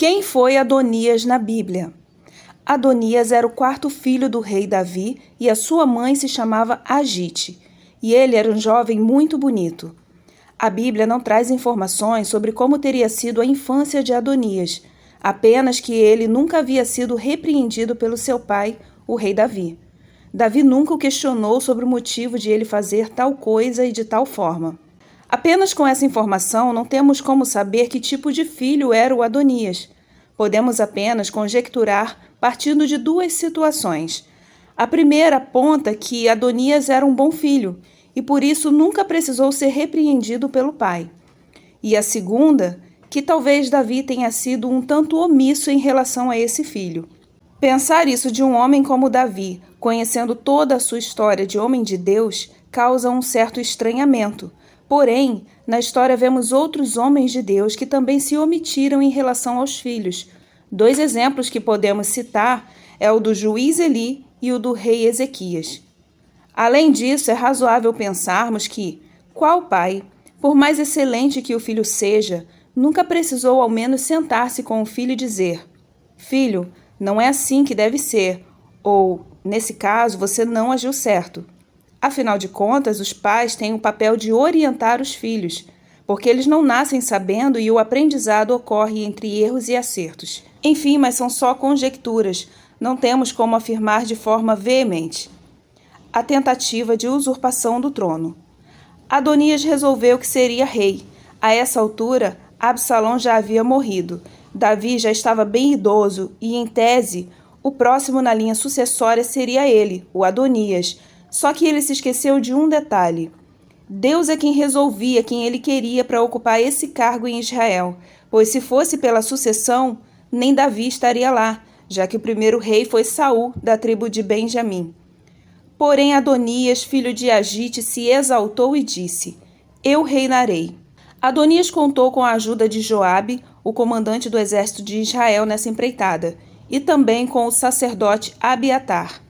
Quem foi Adonias na Bíblia? Adonias era o quarto filho do rei Davi e a sua mãe se chamava Agite, e ele era um jovem muito bonito. A Bíblia não traz informações sobre como teria sido a infância de Adonias, apenas que ele nunca havia sido repreendido pelo seu pai, o rei Davi. Davi nunca o questionou sobre o motivo de ele fazer tal coisa e de tal forma. Apenas com essa informação não temos como saber que tipo de filho era o Adonias. Podemos apenas conjecturar partindo de duas situações. A primeira aponta que Adonias era um bom filho e por isso nunca precisou ser repreendido pelo pai. E a segunda, que talvez Davi tenha sido um tanto omisso em relação a esse filho. Pensar isso de um homem como Davi, conhecendo toda a sua história de homem de Deus, causa um certo estranhamento. Porém, na história vemos outros homens de Deus que também se omitiram em relação aos filhos. Dois exemplos que podemos citar é o do juiz Eli e o do rei Ezequias. Além disso, é razoável pensarmos que, qual pai, por mais excelente que o filho seja, nunca precisou ao menos sentar-se com o filho e dizer: "Filho, não é assim que deve ser", ou, nesse caso, você não agiu certo. Afinal de contas, os pais têm o papel de orientar os filhos, porque eles não nascem sabendo e o aprendizado ocorre entre erros e acertos. Enfim, mas são só conjecturas, não temos como afirmar de forma veemente. A tentativa de usurpação do trono. Adonias resolveu que seria rei. A essa altura, Absalão já havia morrido. Davi já estava bem idoso e, em tese, o próximo na linha sucessória seria ele, o Adonias. Só que ele se esqueceu de um detalhe. Deus é quem resolvia quem ele queria para ocupar esse cargo em Israel, pois se fosse pela sucessão, nem Davi estaria lá, já que o primeiro rei foi Saul, da tribo de Benjamim. Porém Adonias, filho de Agite, se exaltou e disse: "Eu reinarei." Adonias contou com a ajuda de Joabe, o comandante do exército de Israel nessa empreitada, e também com o sacerdote Abiatar.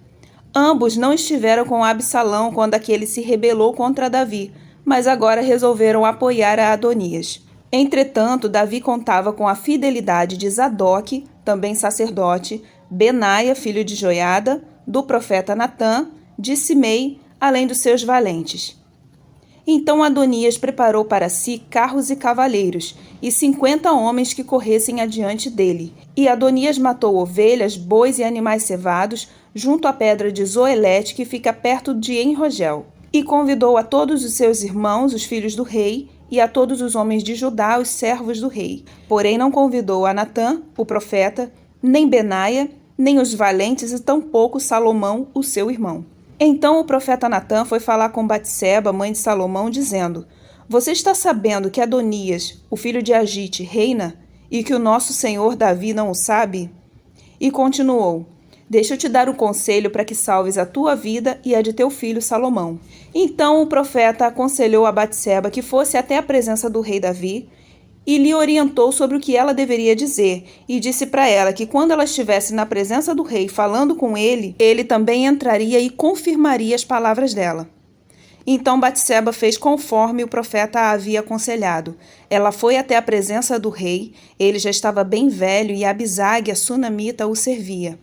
Ambos não estiveram com Absalão quando aquele se rebelou contra Davi, mas agora resolveram apoiar a Adonias. Entretanto, Davi contava com a fidelidade de Zadoque, também sacerdote, Benaia, filho de Joiada, do profeta Natã, de Simei, além dos seus valentes. Então Adonias preparou para si carros e cavaleiros, e 50 homens que corressem adiante dele. E Adonias matou ovelhas, bois e animais cevados, junto à pedra de Zoelete, que fica perto de Enrogel. E convidou a todos os seus irmãos, os filhos do rei, e a todos os homens de Judá, os servos do rei. Porém não convidou a Natã, o profeta, nem Benaia, nem os valentes, e tampouco Salomão, o seu irmão. Então o profeta Natã foi falar com Batseba, mãe de Salomão, dizendo: "Você está sabendo que Adonias, o filho de Agite, reina, e que o nosso senhor Davi não o sabe?" E continuou: "Deixa eu te dar um conselho para que salves a tua vida e a de teu filho Salomão." Então o profeta aconselhou a Batseba que fosse até a presença do rei Davi e lhe orientou sobre o que ela deveria dizer, e disse para ela que quando ela estivesse na presença do rei falando com ele, ele também entraria e confirmaria as palavras dela. Então Batseba fez conforme o profeta a havia aconselhado. Ela foi até a presença do rei, ele já estava bem velho e Abisague, a sunamita, o servia.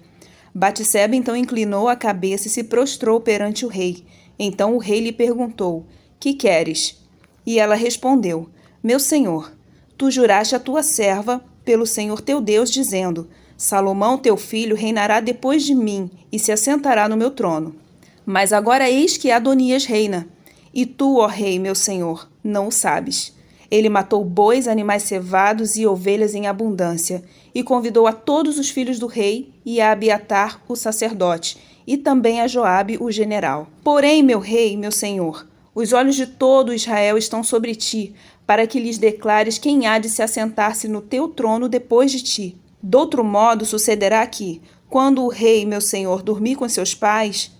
Batseba então inclinou a cabeça e se prostrou perante o rei. Então o rei lhe perguntou: "Que queres?" E ela respondeu: "Meu senhor, tu juraste a tua serva pelo Senhor teu Deus, dizendo: Salomão teu filho reinará depois de mim e se assentará no meu trono. Mas agora eis que Adonias reina, e tu, ó rei, meu senhor, não o sabes. Ele matou bois, animais cevados e ovelhas em abundância, e convidou a todos os filhos do rei e a Abiatar, o sacerdote, e também a Joabe, o general. Porém, meu rei, meu senhor, os olhos de todo Israel estão sobre ti, para que lhes declares quem há de se assentar-se no teu trono depois de ti. Doutro modo sucederá que, quando o rei, meu senhor, dormir com seus pais,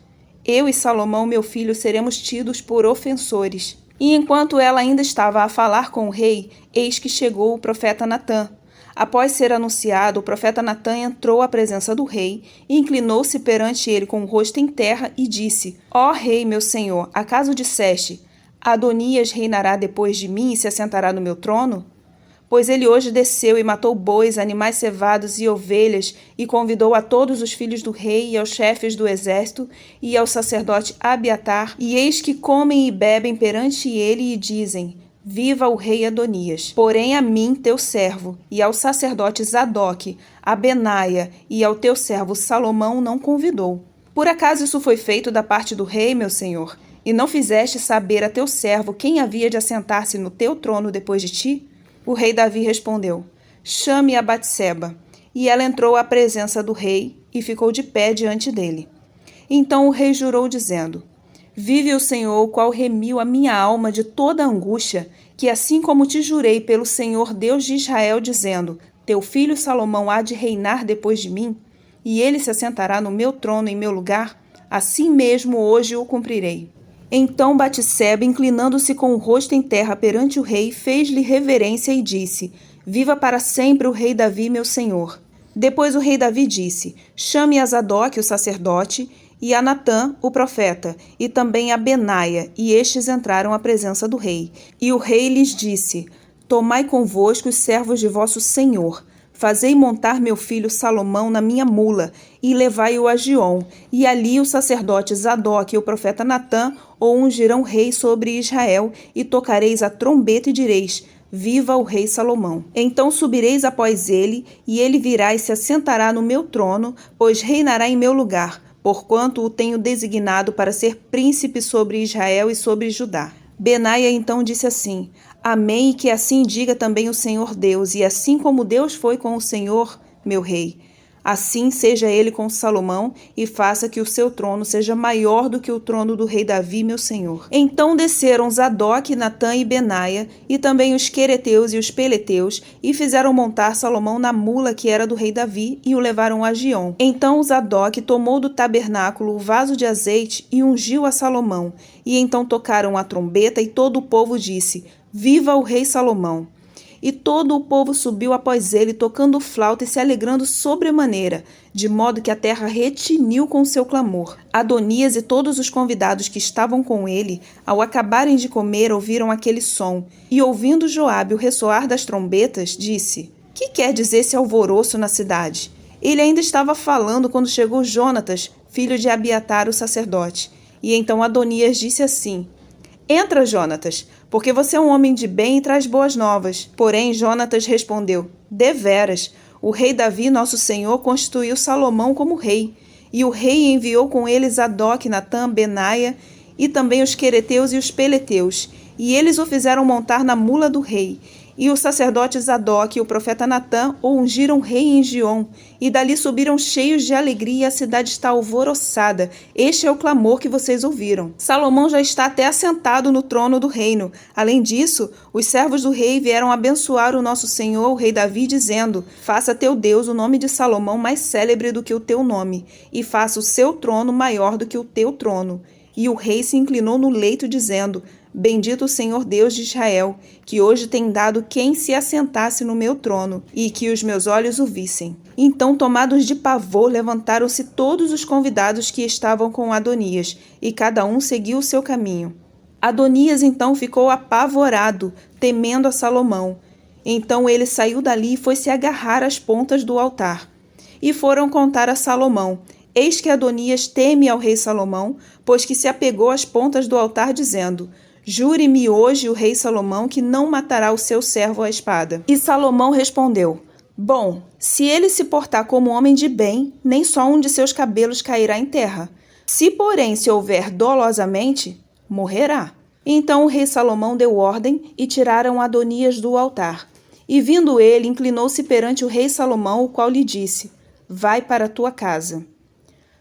eu e Salomão, meu filho, seremos tidos por ofensores." E enquanto ela ainda estava a falar com o rei, eis que chegou o profeta Natã. Após ser anunciado, o profeta Natã entrou à presença do rei e inclinou-se perante ele com o rosto em terra e disse: "Ó rei, meu senhor, acaso disseste: Adonias reinará depois de mim e se assentará no meu trono? Pois ele hoje desceu e matou bois, animais cevados e ovelhas, e convidou a todos os filhos do rei e aos chefes do exército e ao sacerdote Abiatar, e eis que comem e bebem perante ele e dizem: Viva o rei Adonias! Porém a mim, teu servo, e ao sacerdote Zadoque, a Benaia e ao teu servo Salomão não convidou. Por acaso isso foi feito da parte do rei, meu senhor, e não fizeste saber a teu servo quem havia de assentar-se no teu trono depois de ti? O rei Davi respondeu: Chame a Batseba. E ela entrou à presença do rei e ficou de pé diante dele. Então o rei jurou, dizendo: Vive o Senhor, o qual remiu a minha alma de toda angústia, que assim como te jurei pelo Senhor Deus de Israel, dizendo: Teu filho Salomão há de reinar depois de mim, e ele se assentará no meu trono em meu lugar, assim mesmo hoje o cumprirei. Então Batseba, inclinando-se com o rosto em terra perante o rei, fez-lhe reverência e disse: Viva para sempre o rei Davi, meu senhor. Depois o rei Davi disse: Chame a Zadoque, o sacerdote, e a Natã, o profeta, e também a Benaia, e estes entraram à presença do rei. E o rei lhes disse: Tomai convosco os servos de vosso senhor, fazei montar meu filho Salomão na minha mula, e levai-o a Giom, e ali o sacerdote Zadoque e o profeta Natã o ungirão rei sobre Israel, e tocareis a trombeta e direis: Viva o rei Salomão. Então subireis após ele, e ele virá e se assentará no meu trono, pois reinará em meu lugar, porquanto o tenho designado para ser príncipe sobre Israel e sobre Judá. Benaia então disse assim: Amém, e que assim diga também o Senhor Deus, e assim como Deus foi com o Senhor, meu rei, assim seja ele com Salomão, e faça que o seu trono seja maior do que o trono do rei Davi, meu senhor. Então desceram Zadoque, Natã e Benaia, e também os quereteus e os peleteus, e fizeram montar Salomão na mula que era do rei Davi, e o levaram a Giom. Então Zadoque tomou do tabernáculo o vaso de azeite e ungiu a Salomão. E então tocaram a trombeta, e todo o povo disse: Viva o rei Salomão! E todo o povo subiu após ele, tocando flauta e se alegrando sobremaneira, de modo que a terra retiniu com seu clamor. Adonias e todos os convidados que estavam com ele, ao acabarem de comer, ouviram aquele som. E ouvindo Joabe o ressoar das trombetas, disse: Que quer dizer esse alvoroço na cidade? Ele ainda estava falando quando chegou Jonatas, filho de Abiatar, o sacerdote. E então Adonias disse assim: Entra, Jonatas, porque você é um homem de bem e traz boas novas. Porém, Jonatas respondeu: Deveras, o rei Davi, nosso senhor, constituiu Salomão como rei. E o rei enviou com ele Zadoque, Natã, Benaia, e também os quereteus e os peleteus. E eles o fizeram montar na mula do rei. E o sacerdote Zadoque e o profeta Natã o ungiram rei em Giom, e dali subiram cheios de alegria, e a cidade está alvoroçada. Este é o clamor que vocês ouviram. Salomão já está até assentado no trono do reino. Além disso, os servos do rei vieram abençoar o nosso senhor, o rei Davi, dizendo: Faça teu Deus o nome de Salomão mais célebre do que o teu nome, e faça o seu trono maior do que o teu trono. E o rei se inclinou no leito, dizendo: Bendito o Senhor Deus de Israel, que hoje tem dado quem se assentasse no meu trono, e que os meus olhos o vissem. Então, tomados de pavor, levantaram-se todos os convidados que estavam com Adonias, e cada um seguiu o seu caminho. Adonias então ficou apavorado, temendo a Salomão. Então ele saiu dali e foi se agarrar às pontas do altar. E foram contar a Salomão: Eis que Adonias teme ao rei Salomão, pois que se apegou às pontas do altar, dizendo: Jure-me hoje o rei Salomão que não matará o seu servo à espada. E Salomão respondeu: Bom, se ele se portar como homem de bem, nem só um de seus cabelos cairá em terra. Se, porém, se houver dolosamente, morrerá. Então o rei Salomão deu ordem e tiraram Adonias do altar. E vindo ele, inclinou-se perante o rei Salomão, o qual lhe disse: Vai para a tua casa.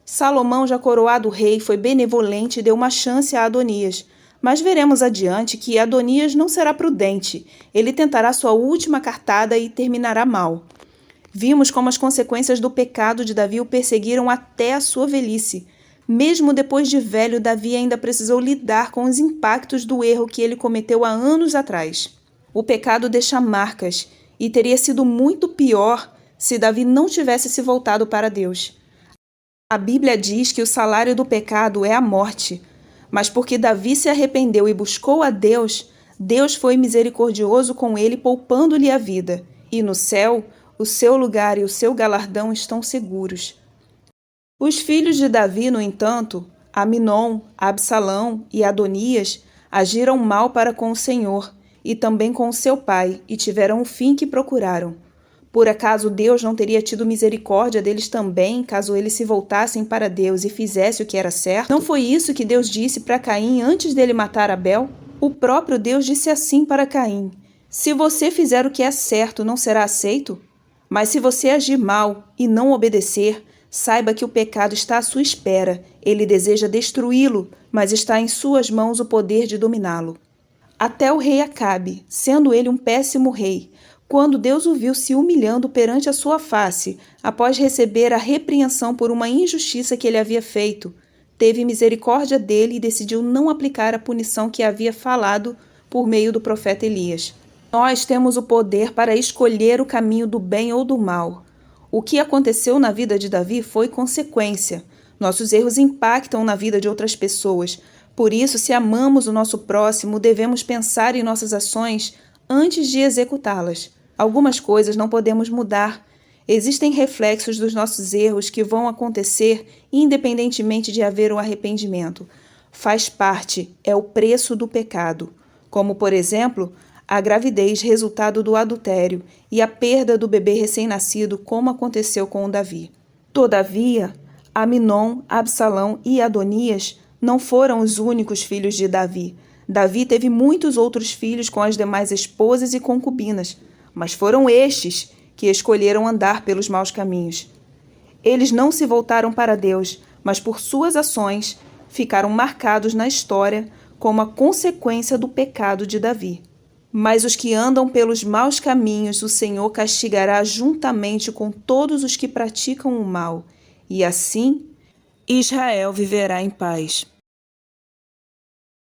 Salomão, já coroado rei, foi benevolente e deu uma chance a Adonias. Mas veremos adiante que Adonias não será prudente. Ele tentará sua última cartada e terminará mal. Vimos como as consequências do pecado de Davi o perseguiram até a sua velhice. Mesmo depois de velho, Davi ainda precisou lidar com os impactos do erro que ele cometeu há anos atrás. O pecado deixa marcas, e teria sido muito pior se Davi não tivesse se voltado para Deus. A Bíblia diz que o salário do pecado é a morte, mas porque Davi se arrependeu e buscou a Deus, Deus foi misericordioso com ele, poupando-lhe a vida, e no céu o seu lugar e o seu galardão estão seguros. Os filhos de Davi, no entanto, Aminon, Absalão e Adonias, agiram mal para com o Senhor e também com o seu pai, e tiveram o fim que procuraram. Por acaso Deus não teria tido misericórdia deles também, caso eles se voltassem para Deus e fizessem o que era certo? Não foi isso que Deus disse para Caim antes dele matar Abel? O próprio Deus disse assim para Caim: se você fizer o que é certo, não será aceito? Mas se você agir mal e não obedecer, saiba que o pecado está à sua espera. Ele deseja destruí-lo, mas está em suas mãos o poder de dominá-lo. Até o rei Acabe, sendo ele um péssimo rei, quando Deus o viu se humilhando perante a sua face, após receber a repreensão por uma injustiça que ele havia feito, teve misericórdia dele e decidiu não aplicar a punição que havia falado por meio do profeta Elias. Nós temos o poder para escolher o caminho do bem ou do mal. O que aconteceu na vida de Davi foi consequência. Nossos erros impactam na vida de outras pessoas. Por isso, se amamos o nosso próximo, devemos pensar em nossas ações antes de executá-las. Algumas coisas não podemos mudar. Existem reflexos dos nossos erros que vão acontecer independentemente de haver o arrependimento. Faz parte, é o preço do pecado. Como, por exemplo, a gravidez resultado do adultério e a perda do bebê recém-nascido, como aconteceu com o Davi. Todavia, Aminon, Absalão e Adonias não foram os únicos filhos de Davi. Davi teve muitos outros filhos com as demais esposas e concubinas, mas foram estes que escolheram andar pelos maus caminhos. Eles não se voltaram para Deus, mas por suas ações ficaram marcados na história como a consequência do pecado de Davi. Mas os que andam pelos maus caminhos, o Senhor castigará juntamente com todos os que praticam o mal, e assim Israel viverá em paz.